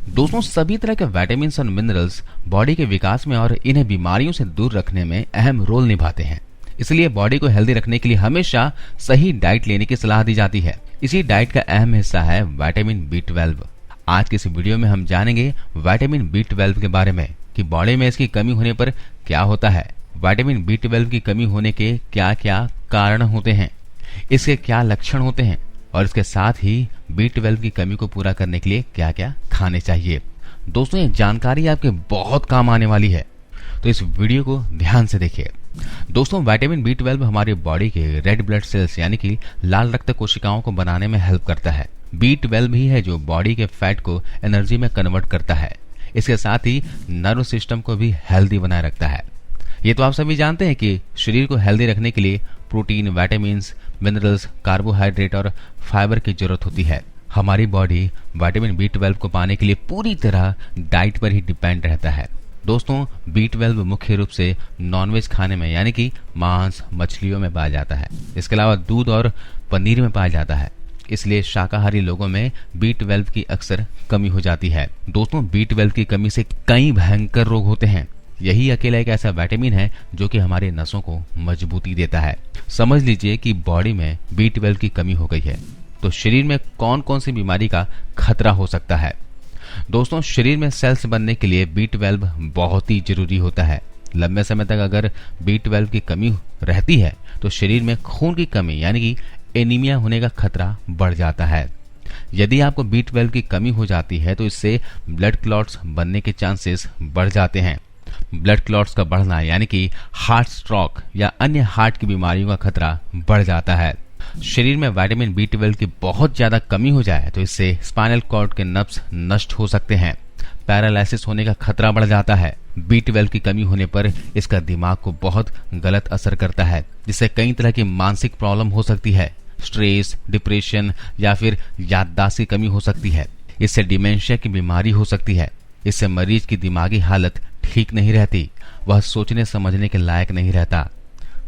दोस्तों, सभी तरह के विटामिन और मिनरल्स बॉडी के विकास में और इन्हें बीमारियों से दूर रखने में अहम रोल निभाते हैं। इसलिए बॉडी को हेल्दी रखने के लिए हमेशा सही डाइट लेने की सलाह दी जाती है। इसी डाइट का अहम हिस्सा है विटामिन B12। आज के इस वीडियो में हम जानेंगे विटामिन B12 के बारे में कि बॉडी में इसकी कमी होने पर क्या होता है, विटामिन B12 की कमी होने के क्या क्या कारण होते हैं, इसके क्या लक्षण होते हैं और इसके साथ ही B12 की कमी को पूरा करने के लिए क्या क्या खाने चाहिए। दोस्तों, ये जानकारी आपके बहुत काम आने वाली है, तो इस वीडियो को ध्यान से देखिए। दोस्तों, विटामिन B12 हमारी बॉडी के रेड ब्लड सेल्स यानी कि लाल रक्त कोशिकाओं को बनाने में हेल्प करता है। B12 ही है जो बॉडी के फैट को एनर्जी में कन्वर्ट करता है। इसके साथ ही नर्व सिस्टम को भी हेल्दी बनाए रखता है। ये तो आप सभी जानते हैं कि शरीर को हेल्दी रखने के लिए प्रोटीन, विटामिन्स, मिनरल्स, कार्बोहाइड्रेट और फाइबर की जरूरत होती है। हमारी बॉडी विटामिन B12 को पाने के लिए पूरी तरह डाइट पर ही डिपेंड रहता है। दोस्तों, B12 मुख्य रूप से नॉनवेज खाने में यानी कि मांस, मछलियों में पाया जाता है। इसके अलावा दूध और पनीर में पाया जाता है। इसलिए शाकाहारी लोगों में B12 की अक्सर कमी हो जाती है। दोस्तों, B12 की कमी से कई भयंकर रोग होते हैं। यही अकेला एक ऐसा विटामिन है जो कि हमारे नसों को मजबूती देता है। समझ लीजिए कि बॉडी में B12 की कमी हो गई है तो शरीर में कौन कौन सी बीमारी का खतरा हो सकता है। दोस्तों, शरीर में सेल्स बनने के लिए B12 बहुत ही जरूरी होता है। लंबे समय तक अगर B12 की कमी रहती है तो शरीर में खून की कमी यानी कि एनीमिया होने का खतरा बढ़ जाता है। यदि आपको B12 की कमी हो जाती है तो इससे ब्लड क्लॉट्स बनने के चांसेस बढ़ जाते हैं। ब्लड क्लॉट्स का बढ़ना यानी कि हार्ट स्ट्रोक या अन्य हार्ट की बीमारियों का खतरा बढ़ जाता है। शरीर में विटामिन B12 की बहुत ज्यादा कमी हो जाए तो इससे स्पाइनल कॉर्ड के नर्व्स नष्ट हो सकते हैं। पैरालिसिस होने का खतरा बढ़ जाता है। B12 की कमी होने पर इसका दिमाग को बहुत गलत असर करता है, जिससे कई तरह की मानसिक प्रॉब्लम हो सकती है। स्ट्रेस, डिप्रेशन या फिर याददाश्त की कमी हो सकती है। इससे डिमेंशिया की बीमारी हो सकती है। इससे मरीज की दिमागी हालत ठीक नहीं रहती, वह सोचने समझने के लायक नहीं रहता।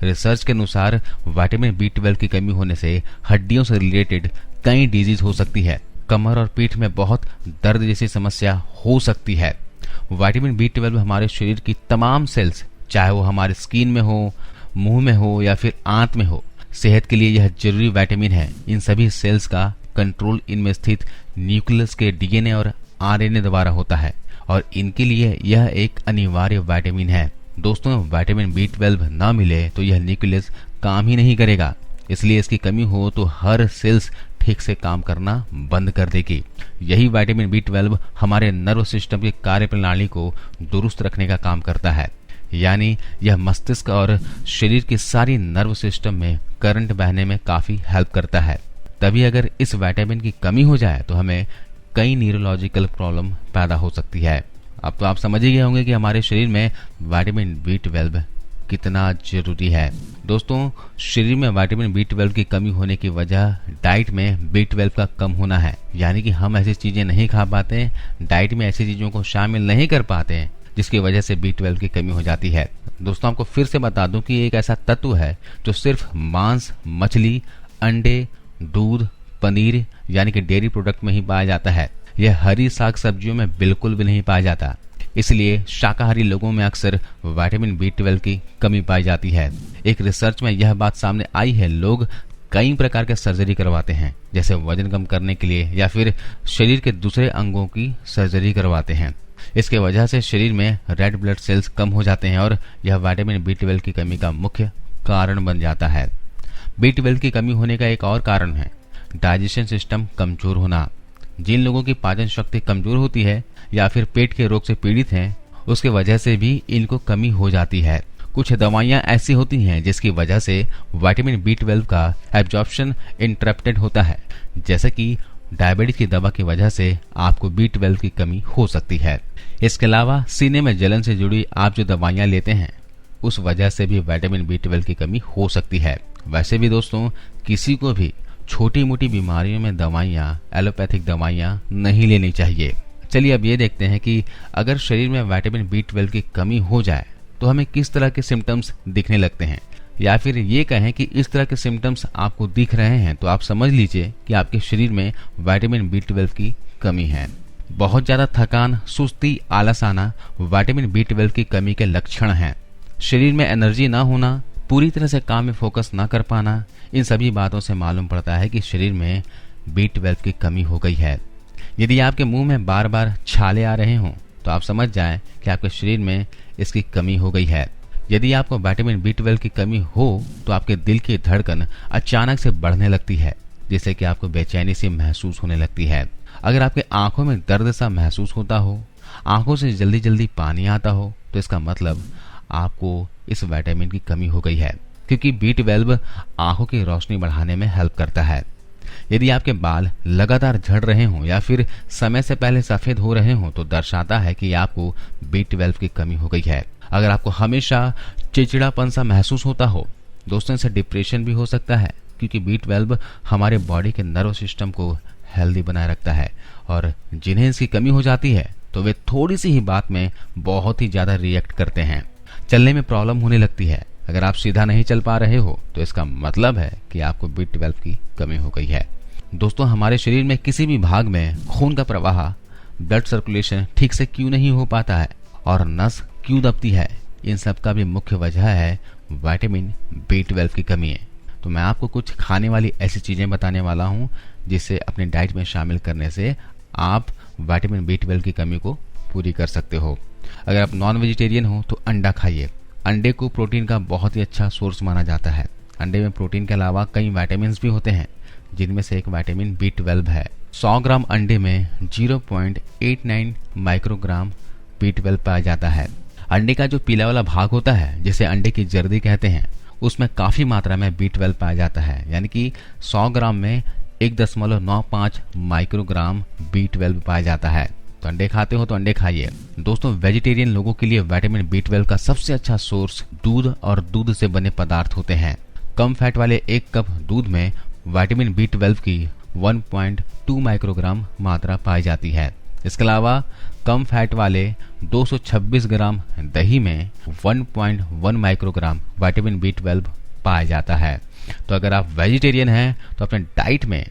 रिसर्च के अनुसार विटामिन B12 की कमी होने से हड्डियों से रिलेटेड कई डिजीज हो सकती है। कमर और पीठ में बहुत दर्द जैसी समस्या हो सकती है। विटामिन B12 हमारे शरीर की तमाम सेल्स, चाहे वो हमारे स्किन में हो, मुंह में हो या फिर आंत में हो, सेहत के लिए यह जरूरी विटामिन है। इन सभी सेल्स का कंट्रोल इनमें स्थित न्यूक्लियस के DNA और RNA द्वारा होता है और इनके लिए यह एक अनिवार्य विटामिन है। दोस्तों, विटामिन B12 ना मिले तो यह न्यूक्लियस काम ही नहीं करेगा। इसलिए इसकी कमी हो तो हर सेल्स ठीक से काम करना बंद कर देगी। यही विटामिन B12 हमारे नर्व सिस्टम की कार्यप्रणाली को दुरुस्त रखने का काम करता है। यानी यह मस्तिष्क और शरीर की सारी नर्व सिस्टम में करंट बहने में काफी हेल्प करता है। तभी अगर इस विटामिन की कमी हो जाए तो हमें कई न्यूरोलॉजिकल प्रॉब्लम पैदा हो सकती है। अब तो आप समझ ही गए होंगे कि हमारे शरीर में विटामिन B12 कितना जरूरी है। दोस्तों, शरीर में विटामिन B12 की कमी होने की वजह डाइट में B12 का कम होना है। यानी कि हम ऐसी चीजें नहीं खा पाते, डाइट में ऐसी चीजों को शामिल नहीं कर पाते हैं जिसकी वजह से B12 की कमी हो जाती है। दोस्तों, आपको फिर से बता दूं कि एक ऐसा तत्व है जो सिर्फ मांस, मछली, अंडे, दूध, पनीर यानी कि डेयरी प्रोडक्ट में ही पाया जाता है। यह हरी साग सब्जियों में बिल्कुल भी नहीं पाया जाता। इसलिए शाकाहारी लोगों में अक्सर विटामिन B12 की कमी पाई जाती है। एक रिसर्च में यह बात सामने आई है, लोग कई प्रकार के सर्जरी करवाते हैं, जैसे वजन कम करने के लिए या फिर शरीर के दूसरे अंगों की सर्जरी करवाते हैं। इसके वजह से शरीर में रेड ब्लड सेल्स कम हो जाते हैं और यह विटामिन B12 की कमी का मुख्य कारण बन जाता है। B12 की कमी होने का एक और कारण है डाइजेशन सिस्टम कमजोर होना। जिन लोगों की पाचन शक्ति कमजोर होती है या फिर पेट के रोग से पीड़ित हैं, उसके वजह से भी इनको कमी हो जाती है। कुछ दवाइयां ऐसी होती हैं जिसकी वजह से विटामिन B12 का एब्जॉर्प्शन इंटरप्टेड होता है। जैसे कि डायबिटीज की दवा की वजह से आपको B12 की कमी हो सकती है। इसके अलावा सीने में जलन से जुड़ी आप जो दवाइयां लेते हैं उस वजह से भी विटामिन B12 की कमी हो सकती है। वैसे भी दोस्तों, किसी को भी छोटी मोटी बीमारियों में दवाइयां, एलोपैथिक दवाइयां नहीं लेनी चाहिए। चलिए अब ये देखते हैं कि अगर शरीर में विटामिन B12 की कमी हो जाए तो हमें किस तरह के सिम्टम्स दिखने लगते हैं, या फिर ये कहें कि इस तरह के सिम्टम्स आपको दिख रहे हैं तो आप समझ लीजिए कि आपके शरीर में विटामिन B12 की कमी है। बहुत ज्यादा थकान, सुस्ती, आलस आना विटामिन B12 की कमी के लक्षण हैं। शरीर में एनर्जी ना होना, पूरी तरह से काम में फोकस ना कर पाना, इन सभी बातों से मालूम पड़ता है कि शरीर में B12 की कमी हो गई है। यदि आपके मुंह में बार बार छाले आ रहे हों तो आप समझ जाएं कि आपके शरीर में इसकी कमी हो गई है। यदि आपको विटामिन B12 की कमी हो तो आपके दिल की धड़कन अचानक से बढ़ने लगती है, जिससे कि आपको बेचैनी सी महसूस होने लगती है। अगर आपके आंखों में दर्द सा महसूस होता हो, आंखों से जल्दी जल्दी पानी आता हो, तो इसका मतलब आपको इस विटामिन की कमी हो गई है, क्योंकि B12 आंखों की रोशनी बढ़ाने में हेल्प करता है। यदि आपके बाल लगातार झड़ रहे हों या फिर समय से पहले सफेद हो रहे हों तो दर्शाता है कि आपको B12 की कमी हो गई है। अगर आपको हमेशा चिड़चिड़ापन सा महसूस होता हो, दोस्तों इससे डिप्रेशन भी हो सकता है, क्योंकि B12 हमारे बॉडी के नर्व सिस्टम को हेल्दी बनाए रखता है और जिन्हें इसकी कमी हो जाती है तो वे थोड़ी सी ही बात में बहुत ही ज्यादा रिएक्ट करते हैं। चलने में प्रॉब्लम होने लगती है। अगर आप सीधा नहीं चल पा रहे हो तो इसका मतलब है कि आपको B12 की कमी हो गई है। दोस्तों, हमारे शरीर में किसी भी भाग में खून का प्रवाह, ब्लड सर्कुलेशन ठीक से क्यों नहीं हो पाता है और नस क्यों दबती है, इन सब का भी मुख्य वजह है विटामिन B12 की कमी है। तो मैं आपको कुछ खाने वाली ऐसी चीजें बताने वाला हूं जिसे अपने डाइट में शामिल करने से आप विटामिन B12 की कमी को पूरी कर सकते हो। अगर आप नॉन वेजिटेरियन हो तो अंडा खाइए। अंडे को प्रोटीन का बहुत ही अच्छा सोर्स माना जाता है। अंडे में प्रोटीन के अलावा कई विटामिन भी होते हैं, जिनमें से एक विटामिन B12 है। 100 ग्राम अंडे में 0.89 माइक्रोग्राम B12 पाया जाता है। अंडे का जो पीला वाला भाग होता है, जिसे अंडे की जर्दी कहते हैं, उसमें काफी मात्रा में B12 पाया जाता है, यानी कि 100 ग्राम में 1.95 माइक्रोग्राम B12 पाया जाता है। तो अंडे खाते हो तो अंडे खाइए। दोस्तों, वेजिटेरियन लोगों के लिए विटामिन B12 का सबसे अच्छा सोर्स दूध और दूध से बने पदार्थ होते हैं। कम फैट वाले 1 कप दूध में विटामिन B12 की 1.2 माइक्रोग्राम मात्रा पाई जाती है। इसके अलावा कम फैट वाले 226 ग्राम दही में 1.1 माइक्रोग्राम विटामिन B12 पाया जाता है। तो अगर आप वेजिटेरियन हैं तो अपने डाइट में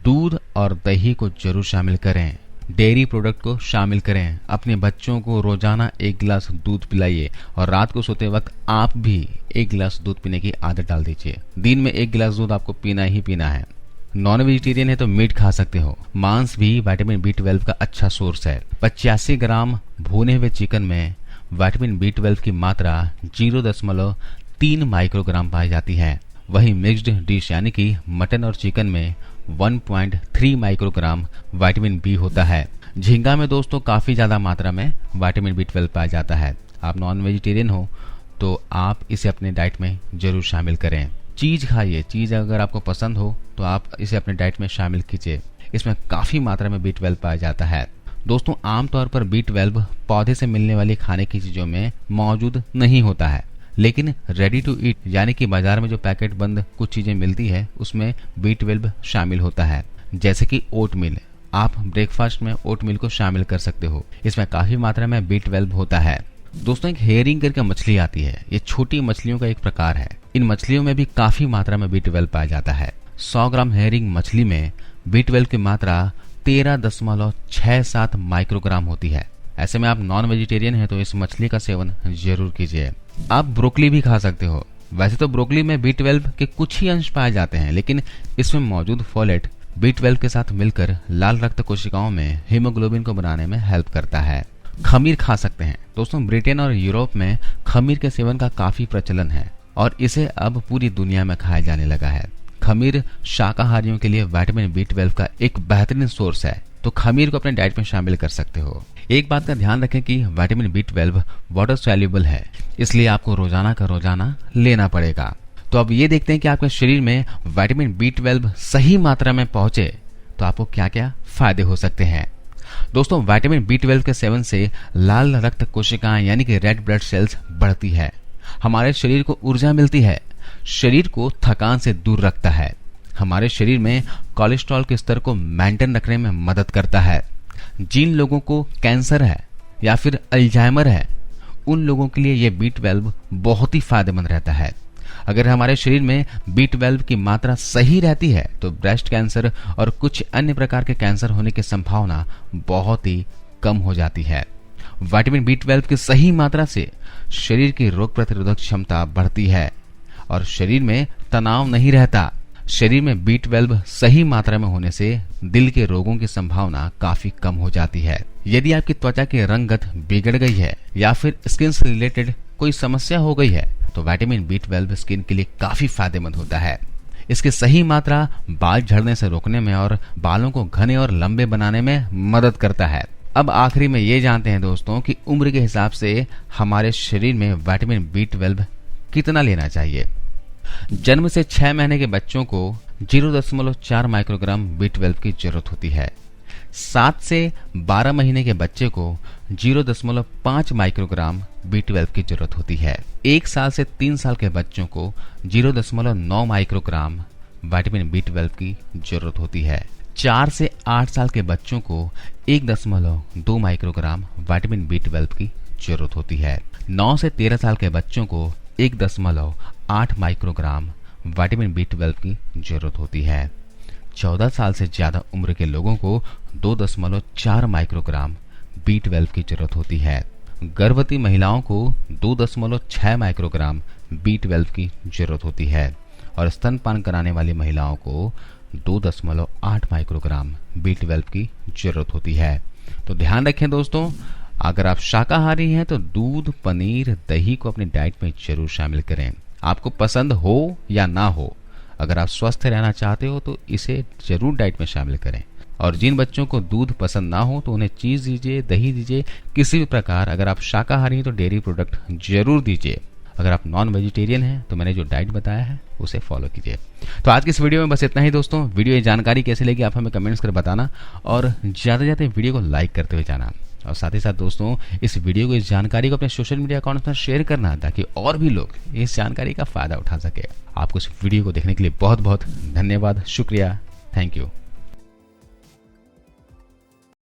दूध और दही को जरूर शामिल करें। डेयरी प्रोडक्ट को शामिल करें। अपने बच्चों को रोजाना 1 गिलास दूध पिलाइए और रात को सोते वक्त आप भी 1 गिलास दूध पीने की आदत डाल दीजिए। दिन में 1 गिलास दूध आपको पीना ही पीना है। नॉन वेजिटेरियन है तो मीट खा सकते हो। मांस भी विटामिन B12 का अच्छा सोर्स है। 85 ग्राम भुने हुए चिकन में विटामिन B12 की मात्रा 0.3 माइक्रोग्राम पाई जाती है। वहीं मिक्स्ड डिश यानी कि मटन और चिकन में 1.3 माइक्रोग्राम विटामिन B होता है। झींगा में दोस्तों काफी ज्यादा मात्रा में विटामिन B12 पाया जाता है। आप नॉन वेजिटेरियन हो तो आप इसे अपने डाइट में जरूर शामिल करें। चीज खाइए। चीज अगर आपको पसंद हो तो आप इसे अपने डाइट में शामिल कीजिए। इसमें काफी मात्रा में B12 पाया जाता है। दोस्तों, आमतौर पर B12 पौधे से मिलने वाली खाने की चीजों में मौजूद नहीं होता है, लेकिन रेडी टू ईट यानी कि बाजार में जो पैकेट बंद कुछ चीजें मिलती है उसमें B12 शामिल होता है, जैसे कि ओट मिल। आप ब्रेकफास्ट में ओट मिल को शामिल कर सकते हो। इसमें काफी मात्रा में B12 होता है। दोस्तों, एक हेयरिंग करके मछली आती है। ये छोटी मछलियों का एक प्रकार है। इन मछलियों में भी काफी मात्रा में B12 पाया जाता है। 100 ग्राम हेयरिंग मछली में B12 की मात्रा 13.67 माइक्रोग्राम होती है। ऐसे में आप नॉन वेजिटेरियन हैं तो इस मछली का सेवन जरूर कीजिए। आप ब्रोकली भी खा सकते हो। वैसे तो ब्रोकली में B12 के कुछ ही अंश पाए जाते हैं, लेकिन इसमें मौजूद फोलेट B12 के साथ मिलकर लाल रक्त कोशिकाओं में हीमोग्लोबिन को बनाने में हेल्प करता है। खमीर खा सकते हैं। दोस्तों, ब्रिटेन और यूरोप में खमीर के सेवन का काफी प्रचलन है और इसे अब पूरी दुनिया में खाया जाने लगा है। खमीर शाकाहारियों के लिए विटामिन B12 का एक बेहतरीन सोर्स है, तो खमीर को अपने डाइट में शामिल कर सकते हो। एक बात का ध्यान रखें कि विटामिन B12 वाटर सॉल्युबल है, इसलिए आपको रोजाना का रोजाना लेना पड़ेगा। तो अब ये देखते हैं कि आपके शरीर में विटामिन B12 सही मात्रा में पहुंचे तो आपको क्या क्या फायदे हो सकते हैं। दोस्तों, विटामिन B12 के सेवन से लाल रक्त कोशिकाएं यानी कि रेड ब्लड सेल्स बढ़ती है। हमारे शरीर को ऊर्जा मिलती है। शरीर को थकान से दूर रखता है। हमारे शरीर में कोलेस्ट्रॉल के स्तर को मेंटेन रखने में मदद करता है। जिन लोगों को कैंसर है या फिर अल्जाइमर है, उन लोगों के लिए ये B12 बहुत ही फायदेमंद रहता है। अगर हमारे शरीर में B12 की मात्रा सही रहती है तो ब्रेस्ट कैंसर और कुछ अन्य प्रकार के कैंसर होने की संभावना बहुत ही कम हो जाती है। विटामिन B12 की सही मात्रा से शरीर की रोग प्रतिरोधक क्षमता बढ़ती है और शरीर में तनाव नहीं रहता। शरीर में B12 सही मात्रा में होने से दिल के रोगों की संभावना काफी कम हो जाती है। यदि आपकी त्वचा की रंगत बिगड़ गई है या फिर स्किन से रिलेटेड कोई समस्या हो गई है तो विटामिन B12 स्किन के लिए काफी फायदेमंद होता है। इसकी सही मात्रा बाल झड़ने से रोकने में और बालों को घने और लंबे बनाने में मदद करता है। अब आखिरी में ये जानते हैं दोस्तों कि उम्र के हिसाब से हमारे शरीर में विटामिन B12 कितना लेना चाहिए। जन्म से 6 महीने के बच्चों को 0.4 माइक्रोग्राम B12 की जरूरत होती है। 7 से 12 महीने के बच्चे को 0.5 माइक्रोग्राम B12 की जरूरत होती है। 1 साल से 3 साल के बच्चों को 0.9 माइक्रोग्राम विटामिन B12 की जरूरत होती है। 4 से 8 साल के बच्चों को 1.2 माइक्रोग्राम विटामिन B12 की जरूरत होती है। 9 से 13 साल के बच्चों को 1.8 माइक्रोग्राम विटामिन B12 की जरूरत होती है। 14 साल से ज्यादा उम्र के लोगों को 2.4 माइक्रोग्राम B12 की जरूरत होती है। गर्भवती महिलाओं को 2.6 माइक्रोग्राम B12 की जरूरत होती है और स्तनपान कराने वाली महिलाओं को 2.8 माइक्रोग्राम B12 की जरूरत होती है। तो ध्यान रखें दोस्तों, अगर आप शाकाहारी हैं तो दूध, पनीर, दही को अपनी डाइट में जरूर शामिल करें। आपको पसंद हो या ना हो, अगर आप स्वस्थ रहना चाहते हो तो इसे जरूर डाइट में शामिल करें। और जिन बच्चों को दूध पसंद ना हो तो उन्हें चीज दीजिए, दही दीजिए, किसी भी प्रकार। अगर आप शाकाहारी हैं तो डेयरी प्रोडक्ट जरूर दीजिए। अगर आप नॉन वेजिटेरियन हैं तो मैंने जो डाइट बताया है उसे फॉलो कीजिए। तो आज की इस वीडियो में बस इतना ही दोस्तों। वीडियो ये जानकारी कैसे लगी आप हमें कमेंट्स कर बताना और ज्यादा से ज्यादा वीडियो को लाइक करते हुए जाना। और साथ ही साथ दोस्तों इस वीडियो को, इस जानकारी को अपने सोशल मीडिया अकाउंट पर शेयर करना ताकि और भी लोग इस जानकारी का फायदा उठा सके। आपको इस वीडियो को देखने के लिए बहुत बहुत धन्यवाद, शुक्रिया, थैंक यू।